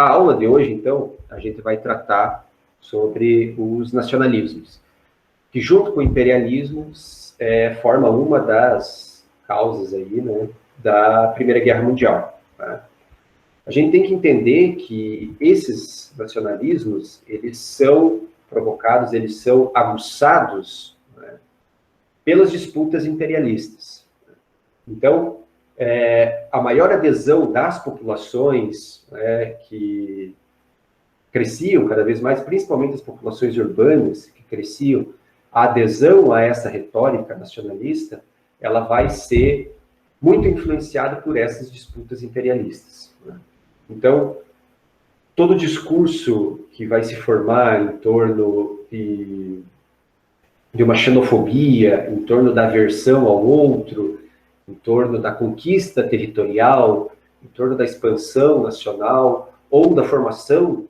A aula de hoje, então, a gente vai tratar sobre os nacionalismos, que junto com o imperialismo forma uma das causas aí, né, da Primeira Guerra Mundial. Tá? A gente tem que entender que esses nacionalismos, eles são provocados, eles são aguçados, né, pelas disputas imperialistas. Então, a maior adesão das populações, né, que cresciam cada vez mais, principalmente as populações urbanas que cresciam, a adesão a essa retórica nacionalista, ela vai ser muito influenciada por essas disputas imperialistas. Né? Então, todo discurso que vai se formar em torno de uma xenofobia, em torno da aversão ao outro, em torno da conquista territorial, em torno da expansão nacional ou da formação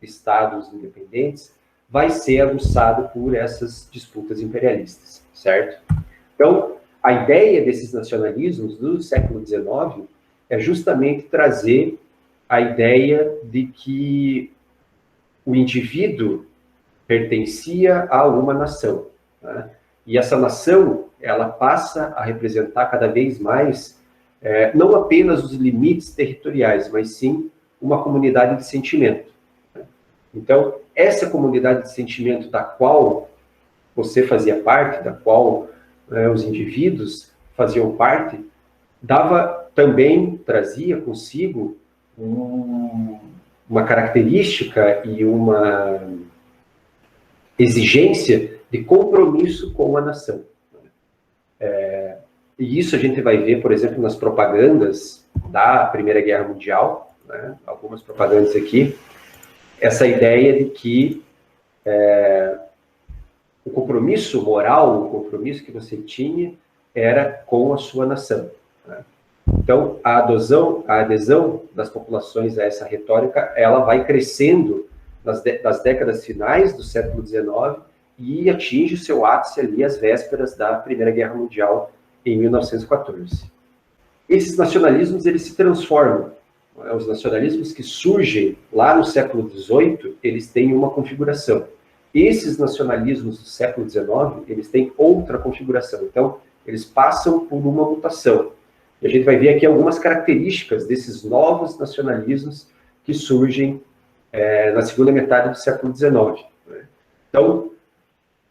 de estados independentes, vai ser aguçado por essas disputas imperialistas, certo? Então, a ideia desses nacionalismos do século XIX é justamente trazer a ideia de que o indivíduo pertencia a uma nação, né? E essa nação, ela passa a representar cada vez mais, não apenas os limites territoriais, mas sim uma comunidade de sentimento. Né? Então, essa comunidade de sentimento da qual você fazia parte, da qual os indivíduos faziam parte, trazia consigo uma característica e uma exigência de compromisso com a nação. E isso a gente vai ver, por exemplo, nas propagandas da Primeira Guerra Mundial, né, algumas propagandas aqui, essa ideia de que o compromisso moral, o compromisso que você tinha, era com a sua nação. Né? Então, a adesão das populações a essa retórica, ela vai crescendo das décadas finais do século XIX e atinge o seu ápice ali às vésperas da Primeira Guerra Mundial, em 1914. Esses nacionalismos, eles se transformam. Os nacionalismos que surgem lá no século XVIII, eles têm uma configuração. Esses nacionalismos do século XIX, eles têm outra configuração. Então, eles passam por uma mutação. E a gente vai ver aqui algumas características desses novos nacionalismos que surgem na segunda metade do século XIX. Né? Então,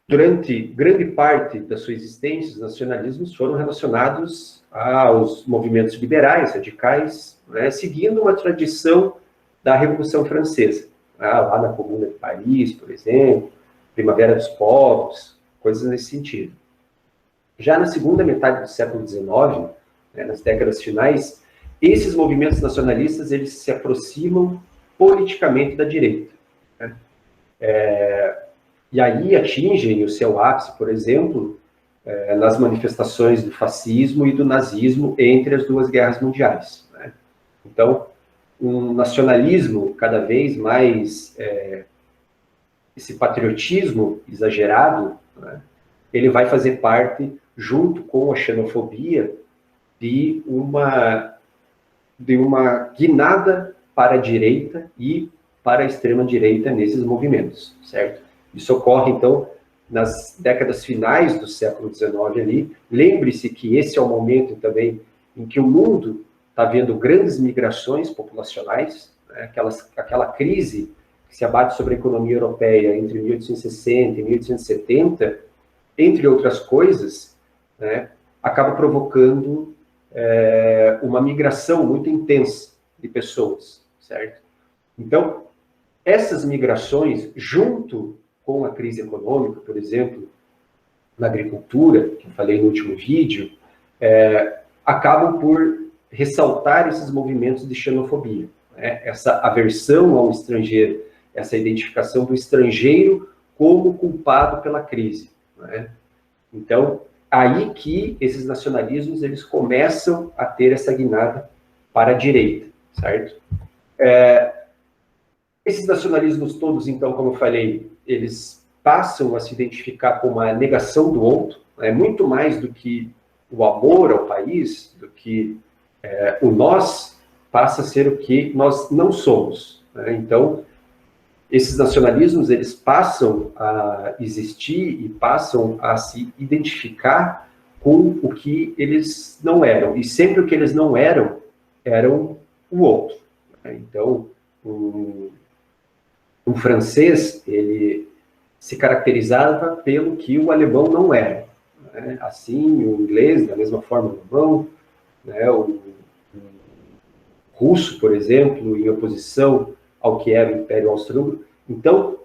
durante grande parte da sua existência, os nacionalismos foram relacionados aos movimentos liberais, radicais, né, seguindo uma tradição da Revolução Francesa. Lá na Comuna de Paris, por exemplo, Primavera dos Povos, coisas nesse sentido. Já na segunda metade do século XIX, né, nas décadas finais, esses movimentos nacionalistas, eles se aproximam politicamente da direita. Né? E aí atingem o seu ápice, por exemplo, nas manifestações do fascismo e do nazismo entre as duas guerras mundiais. Né? Então, um nacionalismo cada vez mais, esse patriotismo exagerado, né, ele vai fazer parte, junto com a xenofobia, de uma guinada para a direita e para a extrema-direita nesses movimentos, certo? Isso ocorre, então, nas décadas finais do século XIX ali. Lembre-se que esse é o momento também em que o mundo está vendo grandes migrações populacionais, né? Aquela crise que se abate sobre a economia europeia entre 1860 e 1870, entre outras coisas, né, acaba provocando uma migração muito intensa de pessoas, certo? Então, essas migrações, junto com a crise econômica, por exemplo, na agricultura, que eu falei no último vídeo, acabam por ressaltar esses movimentos de xenofobia, né? Essa aversão ao estrangeiro, essa identificação do estrangeiro como culpado pela crise. Né? Então, aí que esses nacionalismos eles começam a ter essa guinada para a direita, certo? Esses nacionalismos todos, então, como eu falei, eles passam a se identificar com uma negação do outro, né? Muito mais do que o amor ao país, do que o nós, passa a ser o que nós não somos, né? Então, esses nacionalismos, eles passam a existir e passam a se identificar com o que eles não eram. E sempre o que eles não eram, eram o outro, né? Então, um francês, ele se caracterizava pelo que o alemão não era, né? Assim, o inglês, da mesma forma, o alemão, né? O russo, por exemplo, em oposição ao que era o Império Austro-Húngaro. Então,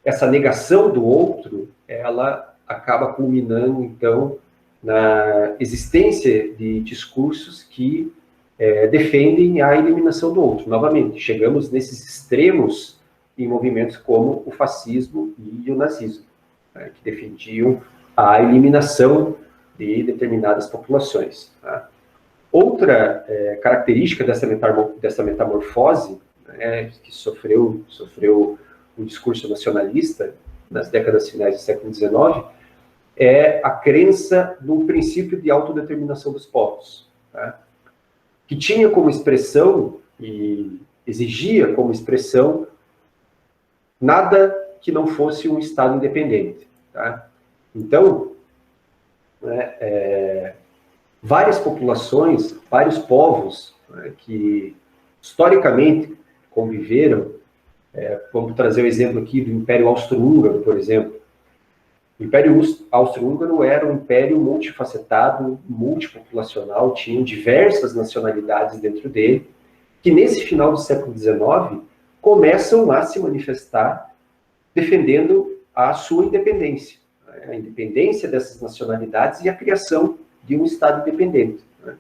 essa negação do outro, ela acaba culminando, então, na existência de discursos que defendem a eliminação do outro. Novamente, chegamos nesses extremos em movimentos como o fascismo e o nazismo, né, que defendiam a eliminação de determinadas populações. Tá? Outra característica dessa metamorfose, né, que sofreu o discurso nacionalista nas décadas finais do século XIX, é a crença no princípio de autodeterminação dos povos, tá? Que tinha como expressão e exigia como expressão nada que não fosse um Estado independente. Tá? Então, várias populações, vários povos, né, que historicamente conviveram, vamos trazer o exemplo aqui do Império Austro-Húngaro, por exemplo. O Império Austro-Húngaro era um império multifacetado, multipopulacional, tinha diversas nacionalidades dentro dele, que nesse final do século XIX começam a se manifestar defendendo a sua independência, né? A independência dessas nacionalidades e a criação de um Estado independente. Né?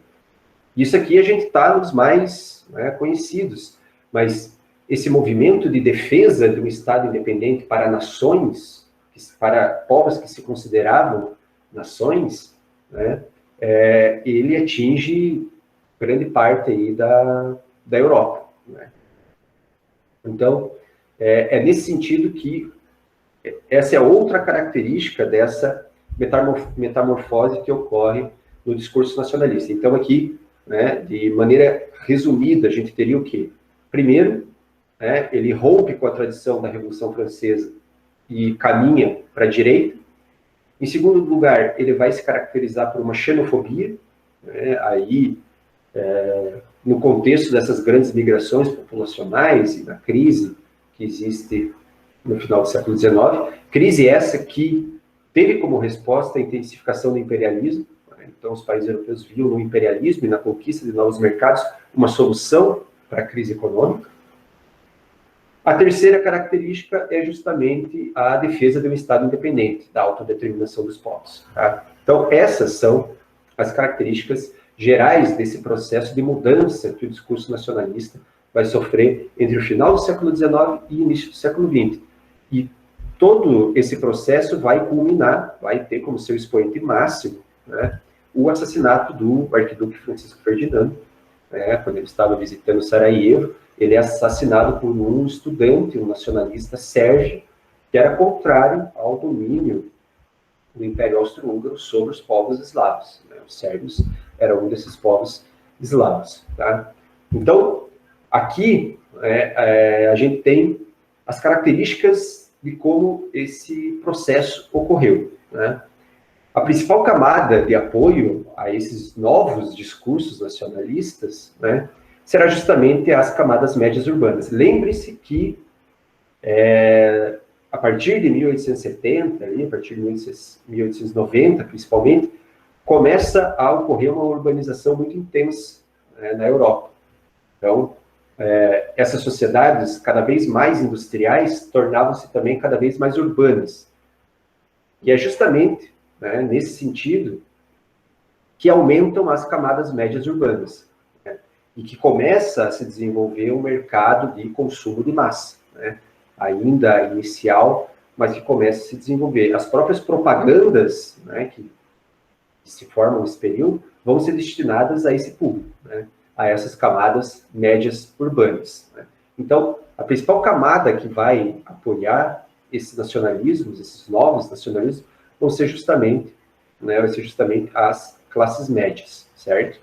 Isso aqui a gente está nos mais, né, conhecidos, mas esse movimento de defesa de um Estado independente para nações, para povos que se consideravam nações, né, ele atinge grande parte aí da Europa. Né? Então, é nesse sentido que essa é outra característica dessa metamorfose que ocorre no discurso nacionalista. Então, aqui, né, de maneira resumida, a gente teria o quê? Primeiro, né, ele rompe com a tradição da Revolução Francesa e caminha para a direita. Em segundo lugar, ele vai se caracterizar por uma xenofobia, né, aí, no contexto dessas grandes migrações populacionais e da crise que existe no final do século XIX, crise essa que teve como resposta a intensificação do imperialismo. Então, os países europeus viam no imperialismo e na conquista de novos mercados uma solução para a crise econômica. A terceira característica é justamente a defesa de um Estado independente, da autodeterminação dos povos. Tá? Então, essas são as características gerais desse processo de mudança que o discurso nacionalista vai sofrer entre o final do século XIX e início do século XX. E todo esse processo vai culminar, vai ter como seu expoente máximo, né, o assassinato do arquiduque Francisco Ferdinando, né, quando ele estava visitando Sarajevo. Ele é assassinado por um estudante, um nacionalista sérvio, que era contrário ao domínio do Império Austro-Húngaro sobre os povos eslavos. Né? Os sérvios eram um desses povos eslavos. Tá? Então, aqui a gente tem as características de como esse processo ocorreu. Né? A principal camada de apoio a esses novos discursos nacionalistas, né, será justamente as camadas médias urbanas. Lembre-se que, a partir de 1870, a partir de 1890, principalmente, começa a ocorrer uma urbanização muito intensa, né, na Europa. Então, essas sociedades cada vez mais industriais tornavam-se também cada vez mais urbanas. E é justamente, né, nesse sentido que aumentam as camadas médias urbanas, né, e que começa a se desenvolver um mercado de consumo de massa, né, ainda inicial, mas que começa a se desenvolver. As próprias propagandas, né, que se formam nesse período vão ser destinadas a esse público, né, a essas camadas médias urbanas. Né. Então, a principal camada que vai apoiar esses nacionalismos, esses novos nacionalismos, vão ser justamente, né, as classes médias, certo?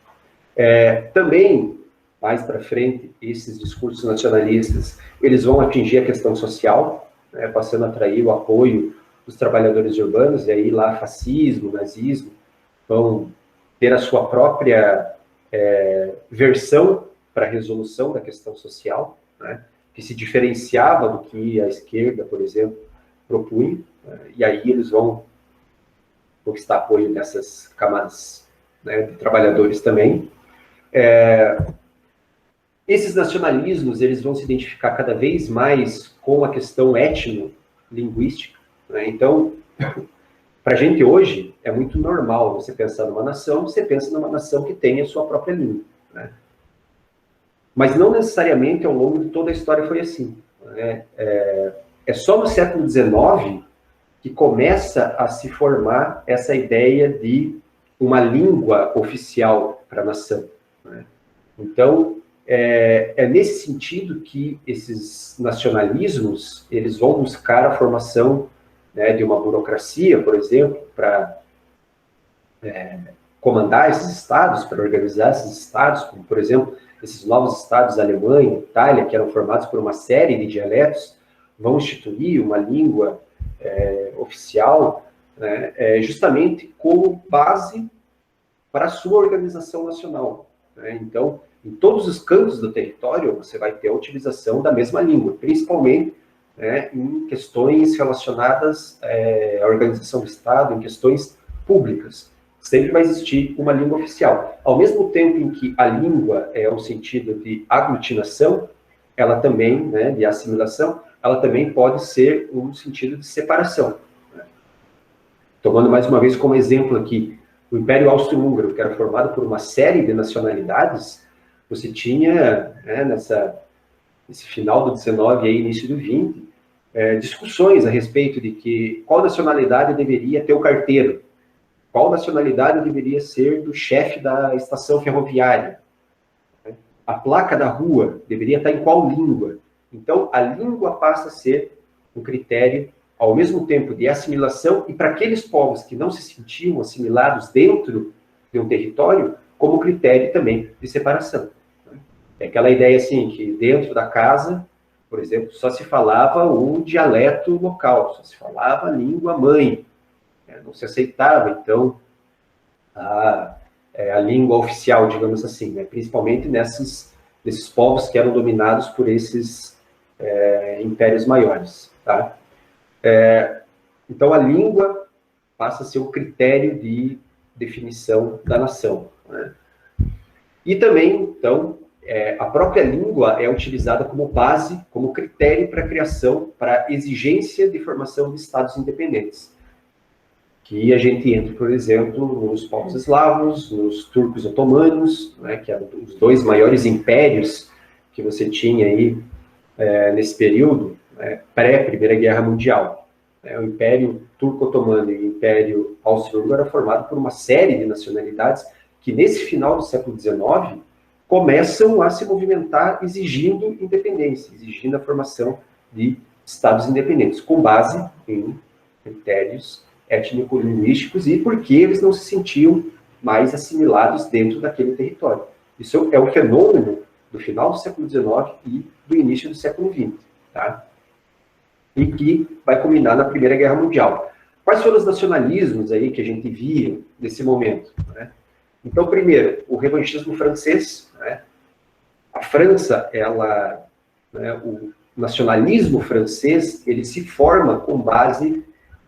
Também mais para frente, esses discursos nacionalistas, eles vão atingir a questão social, né, passando a atrair o apoio dos trabalhadores urbanos, e aí lá fascismo, nazismo, vão ter a sua própria versão para a resolução da questão social, né, que se diferenciava do que a esquerda, por exemplo, propunha, né, e aí eles vão conquistar apoio dessas camadas, né, de trabalhadores também. Esses nacionalismos, eles vão se identificar cada vez mais com a questão étnico-linguística, né? Então, para a gente hoje, é muito normal você pensar numa nação, você pensa numa nação que tem a sua própria língua, né? Mas não necessariamente ao longo de toda a história foi assim, né? É só no século XIX que começa a se formar essa ideia de uma língua oficial para a nação, né? Então, é nesse sentido que esses nacionalismos, eles vão buscar a formação, né, de uma burocracia, por exemplo, para comandar esses estados, para organizar esses estados, como, por exemplo, esses novos estados, Alemanha, Itália, que eram formados por uma série de dialetos, vão instituir uma língua oficial, né, justamente como base para a sua organização nacional, né? Então, em todos os cantos do território, você vai ter a utilização da mesma língua, principalmente, né, em questões relacionadas à organização do Estado, em questões públicas. Sempre vai existir uma língua oficial. Ao mesmo tempo em que a língua é o sentido de aglutinação, ela também, né, de assimilação, ela também pode ser um sentido de separação, né? Tomando mais uma vez como exemplo aqui, o Império Austro-Húngaro, que era formado por uma série de nacionalidades, você tinha, né, nesse final do 19 e início do 20, discussões a respeito de que qual nacionalidade deveria ter o carteiro, qual nacionalidade deveria ser do chefe da estação ferroviária, né? A placa da rua deveria estar em qual língua. Então, a língua passa a ser um critério, ao mesmo tempo, de assimilação, e para aqueles povos que não se sentiam assimilados dentro de um território, como critério também de separação. É aquela ideia assim, que dentro da casa, por exemplo, só se falava o dialeto local, só se falava a língua mãe, né? Não se aceitava, então, a língua oficial, digamos assim, né? Principalmente nesses povos que eram dominados por esses impérios maiores, tá? Então, a língua passa a ser o critério de definição da nação, né? E também, então, a própria língua é utilizada como base, como critério para a criação, para exigência de formação de estados independentes. Que a gente entra, por exemplo, nos povos eslavos, nos turcos otomanos, né, que eram os dois maiores impérios que você tinha aí nesse período, né, pré-Primeira Guerra Mundial. O Império Turco-Otomano e o Império Austro-Húngaro era formado por uma série de nacionalidades que, nesse final do século XIX, começam a se movimentar exigindo independência, exigindo a formação de estados independentes, com base em critérios étnico-linguísticos e porque eles não se sentiam mais assimilados dentro daquele território. Isso é um fenômeno do final do século XIX e do início do século XX, tá? E que vai culminar na Primeira Guerra Mundial. Quais foram os nacionalismos aí que a gente via nesse momento, né? Então, primeiro, o revanchismo francês, né? A França, né, o nacionalismo francês, ele se forma com base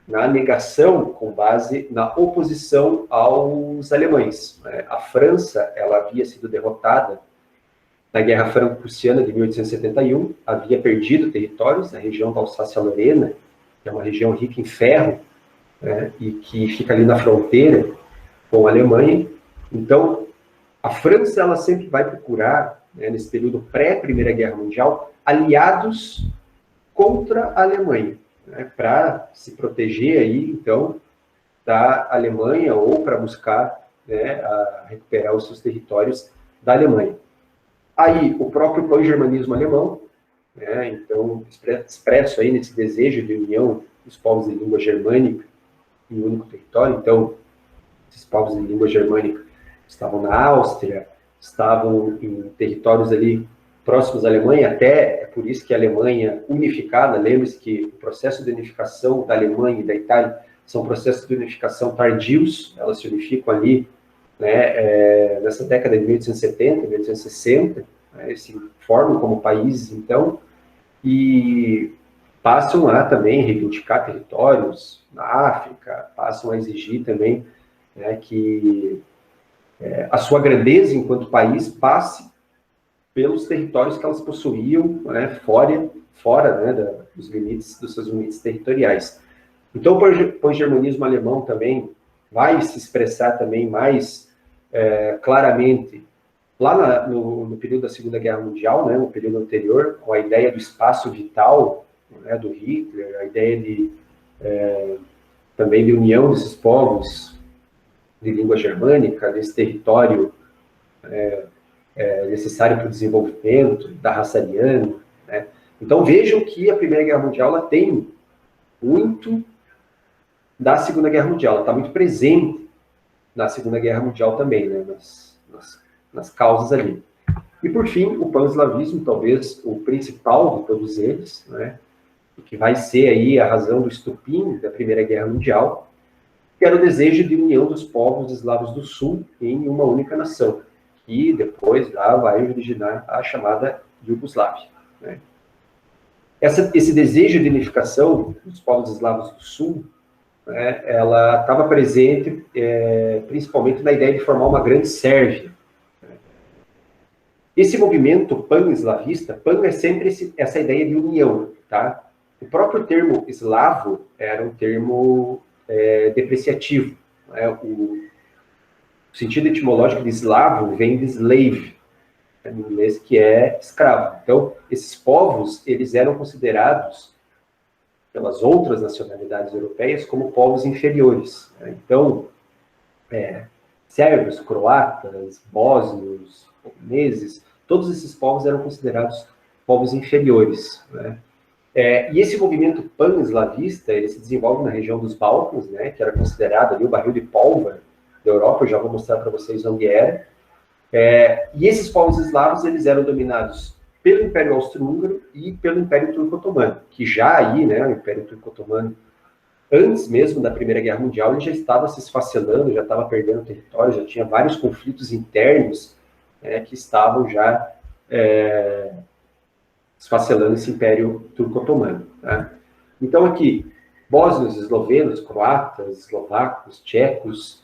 na negação, com base na oposição aos alemães, né? A França, ela havia sido derrotada na Guerra Franco-Prussiana de 1871, havia perdido territórios na região da Alsácia-Lorena, que é uma região rica em ferro, né, e que fica ali na fronteira com a Alemanha. Então, a França, ela sempre vai procurar, né, nesse período pré-Primeira Guerra Mundial, aliados contra a Alemanha, né, para se proteger aí, então, da Alemanha ou para buscar, né, recuperar os seus territórios da Alemanha. Aí, o próprio pan-germanismo alemão, né, então, expresso aí nesse desejo de união dos povos de língua germânica em um único território. Então, esses povos de língua germânica estavam na Áustria, estavam em territórios ali próximos à Alemanha, até é por isso que a Alemanha unificada, lembre-se que o processo de unificação da Alemanha e da Itália são processos de unificação tardios, elas se unificam ali, né, nessa década de 1870, 1860, né, se formam como países, então, e passam a também reivindicar territórios na África, passam a exigir também, né, que a sua grandeza enquanto país passe pelos territórios que elas possuíam, né, fora né, dos seus limites territoriais. Então, o pan-germanismo alemão também vai se expressar também mais claramente lá no período da Segunda Guerra Mundial, né, no período anterior, com a ideia do espaço vital, né, do Hitler, a ideia também de união desses povos de língua germânica, desse território necessário para o desenvolvimento da raça ariana, né? Então vejam que a Primeira Guerra Mundial ela tem muito da Segunda Guerra Mundial, ela está muito presente na Segunda Guerra Mundial também, né? nas causas ali. E por fim, o pan-eslavismo, talvez o principal de todos eles, né? Que vai ser aí a razão do estupim da Primeira Guerra Mundial, que era o desejo de união dos povos eslavos do Sul em uma única nação, que depois lá vai originar a chamada Iugoslávia, né? Esse desejo de unificação dos povos eslavos do Sul, né, ela estava presente principalmente na ideia de formar uma grande Sérvia. Esse movimento pan-eslavista, pan é sempre essa ideia de união, tá? O próprio termo eslavo era um termo depreciativo, né? O sentido etimológico de eslavo vem de slave, em inglês, que é escravo. Então, esses povos, eles eram considerados pelas outras nacionalidades europeias como povos inferiores, né? Então, sérvios, croatas, bósnios, poloneses, todos esses povos eram considerados povos inferiores, né? E esse movimento pan-eslavista, ele se desenvolve na região dos Balcãs, né, que era considerado ali o barril de pólvora da Europa, eu já vou mostrar para vocês onde era. E esses povos eslavos, eles eram dominados pelo Império Austro-Húngaro e pelo Império Turco-Otomano, que já aí, né, o Império Turco-Otomano, antes mesmo da Primeira Guerra Mundial, ele já estava se esfacelando, já estava perdendo território, já tinha vários conflitos internos que estavam já esfacelando esse Império Turco-Otomano, tá? Então aqui, bósnios, eslovenos, croatas, eslovacos, tchecos,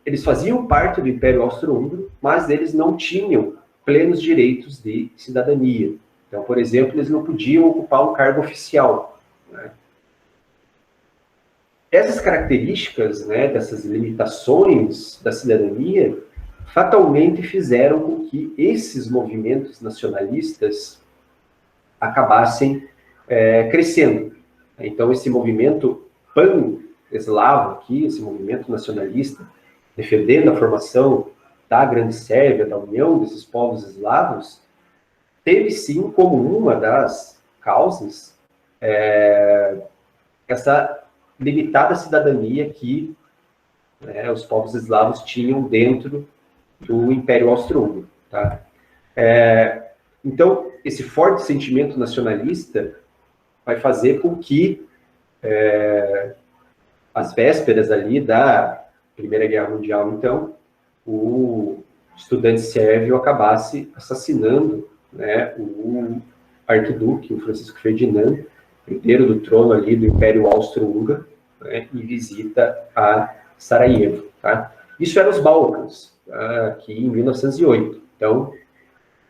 eles faziam parte do Império Austro-Húngaro, mas eles não tinham plenos direitos de cidadania. Então, por exemplo, eles não podiam ocupar um cargo oficial, né? Essas características, né, dessas limitações da cidadania, fatalmente fizeram com que esses movimentos nacionalistas acabassem crescendo. Então, esse movimento pan-eslavo aqui, esse movimento nacionalista, defendendo a formação da Grande Sérvia, da união desses povos eslavos, teve sim como uma das causas essa limitada cidadania que os povos eslavos tinham dentro do Império Austro-Húngaro, tá? Então, esse forte sentimento nacionalista vai fazer com que, às vésperas ali da Primeira Guerra Mundial, então, o estudante sérvio acabasse assassinando, né, o arquiduque, o Francisco Ferdinand, herdeiro do trono ali do Império Austro-Húngaro, né, e visita a Sarajevo, tá? Isso era os Balcãs, aqui em 1908. Então,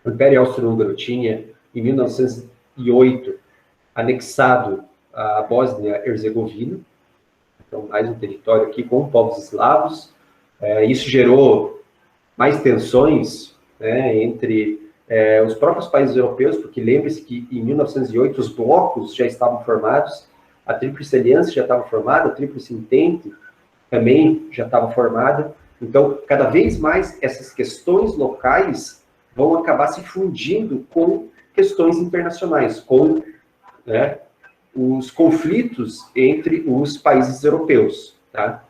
o Império Austro-Húngaro tinha, em 1908, anexado a Bósnia-Herzegovina, então mais um território aqui com povos eslavos. Isso gerou mais tensões, né, entre os próprios países europeus, porque lembre-se que em 1908 os blocos já estavam formados, a Tríplice Aliança já estava formada, a Tríplice Entente também já estava formada. Então, cada vez mais essas questões locais vão acabar se fundindo com questões internacionais, com, né, os conflitos entre os países europeus, tá?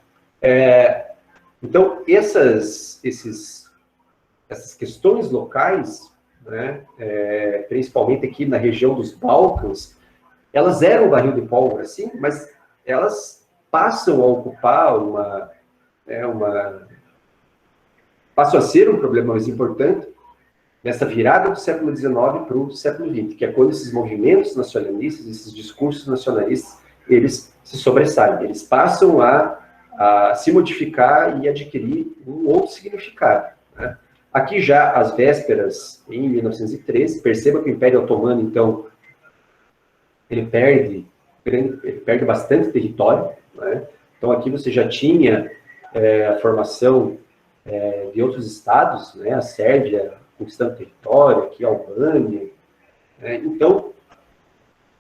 Então, esses essas questões locais, né, principalmente aqui na região dos Balcãs, elas eram um barril de pólvora, sim, mas elas passam a ocupar passam a ser um problema mais importante nessa virada do século XIX para o século XX, que é quando esses movimentos nacionalistas, esses discursos nacionalistas, eles se sobressaem, eles passam a se modificar e adquirir um outro significado, né? Aqui já, às vésperas, em 1913, perceba que o Império Otomano, então, ele perde bastante território, né? Então, aqui você já tinha a formação de outros estados, né? A Sérvia conquistando território, aqui a Albânia, né? Então,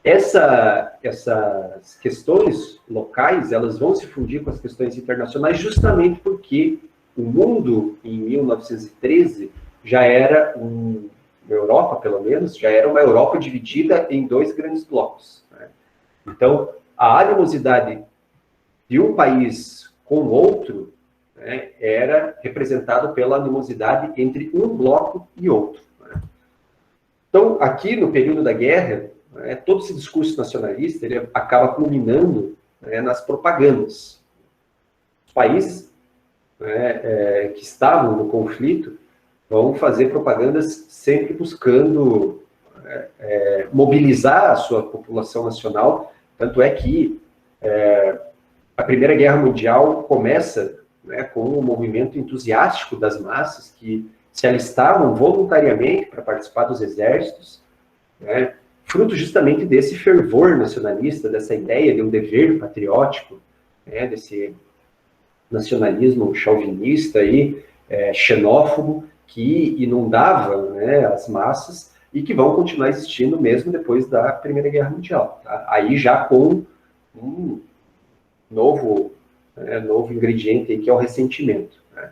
essas questões locais, elas vão se fundir com as questões internacionais justamente porque o mundo, em 1913, já era, na Europa, pelo menos, já era uma Europa dividida em dois grandes blocos, né? Então, a animosidade de um país com o outro, né, era representada pela animosidade entre um bloco e outro, né? Então, aqui no período da guerra, né, todo esse discurso nacionalista ele acaba culminando, né, nas propagandas. Os países, né, que estavam no conflito vão fazer propagandas sempre buscando mobilizar a sua população nacional. Tanto é que a Primeira Guerra Mundial começa, né, com um movimento entusiástico das massas que se alistavam voluntariamente para participar dos exércitos, né, fruto justamente desse fervor nacionalista, dessa ideia de um dever patriótico, né, desse nacionalismo chauvinista e xenófobo que inundava, né, as massas e que vão continuar existindo mesmo depois da Primeira Guerra Mundial, tá? Aí já com um novo ingrediente aí, que é o ressentimento, né?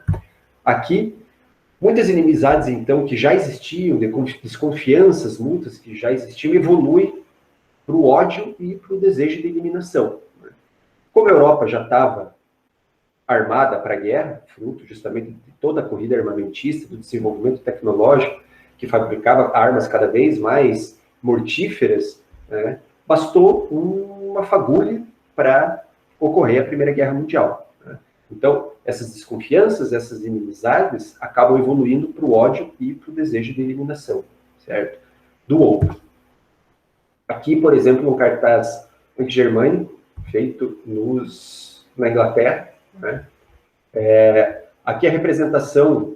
Aqui, muitas inimizades, então, que já existiam, desconfianças muitas que já existiam, evoluem para o ódio e para o desejo de eliminação, né? Como a Europa já estava armada para a guerra, fruto justamente de toda a corrida armamentista, do desenvolvimento tecnológico, que fabricava armas cada vez mais mortíferas, né, bastou uma fagulha para ocorrer a Primeira Guerra Mundial, né? Então, essas desconfianças, essas inimizades, acabam evoluindo para o ódio e para o desejo de eliminação, certo? Do outro. Aqui, por exemplo, um cartaz anti-germânico, feito na Inglaterra, né? Aqui a representação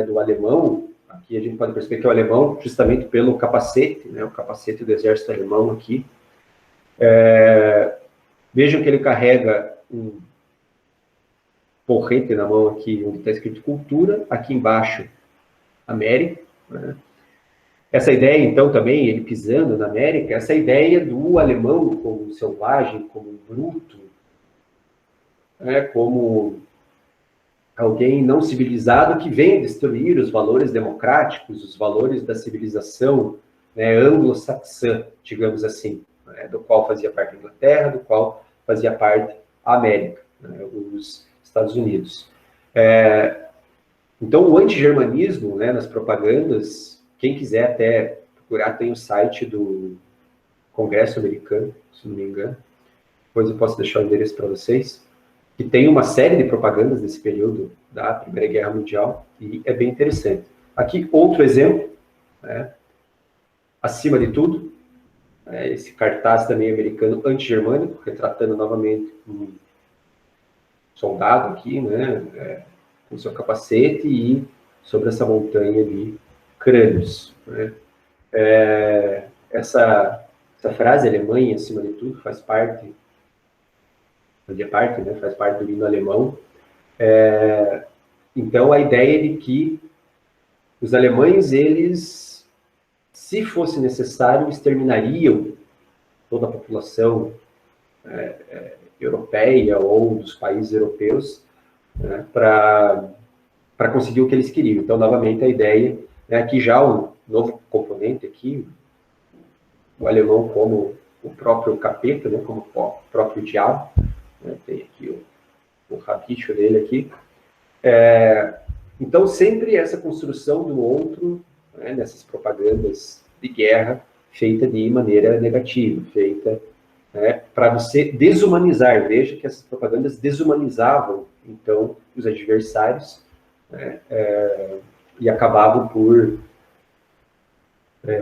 do alemão, aqui a gente pode perceber que é o alemão justamente pelo capacete, né? O capacete do exército alemão aqui. Vejam que ele carrega um porrete na mão aqui, onde está escrito cultura, aqui embaixo, América, né? Essa ideia, então, também, ele pisando na América, essa ideia do alemão como selvagem, como bruto, né, como alguém não civilizado que vem destruir os valores democráticos, os valores da civilização, né, anglo-saxã, digamos assim, né, do qual fazia parte a Inglaterra, do qual fazia parte a América, né, os Estados Unidos. Então, o antigermanismo, né, nas propagandas, quem quiser até procurar, tem o site do Congresso Americano, se não me engano, depois eu posso deixar o endereço para vocês, que tem uma série de propagandas desse período da Primeira Guerra Mundial, e é bem interessante. Aqui, outro exemplo, né, acima de tudo, esse cartaz também americano anti-germânico, retratando novamente um soldado aqui, né, com seu capacete e sobre essa montanha de crânios, né? Essa frase Alemanha, acima de tudo, faz parte do hino alemão. Então, a ideia de que os alemães, eles, se fosse necessário, exterminariam toda a população europeia ou dos países europeus, né, para conseguir o que eles queriam. Então, novamente, a ideia, né, aqui já um novo componente aqui, o alemão como o próprio capeta, né, como o próprio diabo, né, tem aqui o rabicho dele aqui. Então, sempre essa construção do outro, né, nessas propagandas de guerra, feita de maneira negativa, feita, né, para você desumanizar. Veja que essas propagandas desumanizavam, então, os adversários, né, e acabavam por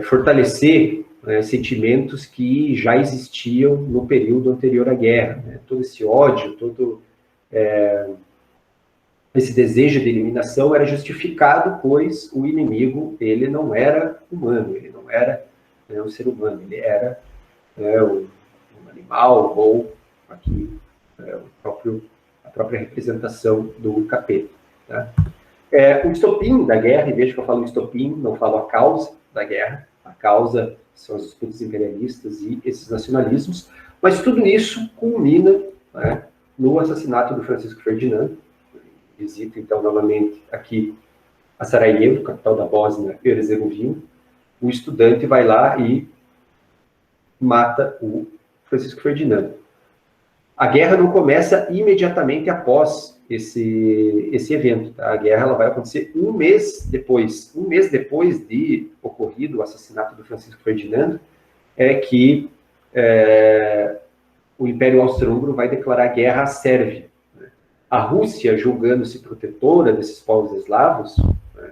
fortalecer, né, sentimentos que já existiam no período anterior à guerra. Né? Todo esse ódio, todo esse desejo de eliminação era justificado, pois o inimigo, ele não era humano, ele não era, né, um ser humano, ele era, né, um animal, ou aqui, a própria representação do capeta. Tá? O estopim da guerra, e veja que eu falo estopim, não falo a causa da guerra, a causa são as disputas imperialistas e esses nacionalismos, mas tudo isso culmina, né, no assassinato do Francisco Ferdinando. Visita, então, novamente aqui a Sarajevo, capital da Bósnia e Herzegovina. O estudante vai lá e mata o Francisco Ferdinando. A guerra não começa imediatamente após esse evento. Tá? A guerra ela vai acontecer um mês depois de ocorrido o assassinato do Francisco Ferdinando, que o Império Austro-Húngaro vai declarar guerra à Sérvia. A Rússia, julgando-se protetora desses povos eslavos, né,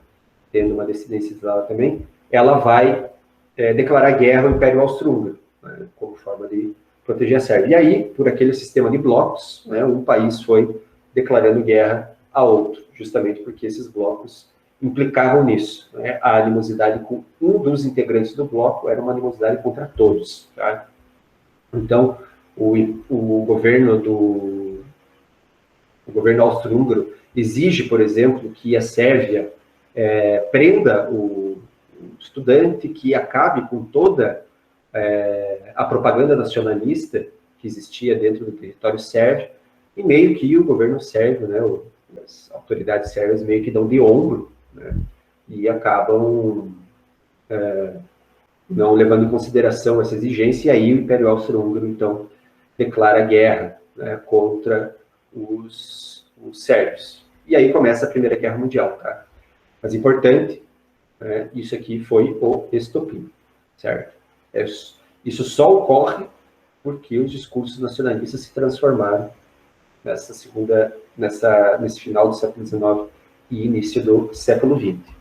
tendo uma descendência eslava também, ela vai declarar guerra ao Império Austro-Húngaro, né, como forma de proteger a Sérvia. E aí, por aquele sistema de blocos, né, um país foi declarando guerra a outro, justamente porque esses blocos implicavam nisso. Né? A animosidade com um dos integrantes do bloco era uma animosidade contra todos. Tá? Então, o governo austro-húngaro exige, por exemplo, que a Sérvia prenda o estudante, que acabe com toda a propaganda nacionalista que existia dentro do território sérvio, e meio que o governo sérvio, né, as autoridades sérvias meio que dão de ombro, né, e acabam não levando em consideração essa exigência, e aí o Império Austro-Húngaro, então, declara guerra, né, contra os sérvios. E aí começa a Primeira Guerra Mundial, tá? Mas importante, isso aqui foi o estopim, certo? Isso só ocorre porque os discursos nacionalistas se transformaram nesse final do século XIX e início do século XX.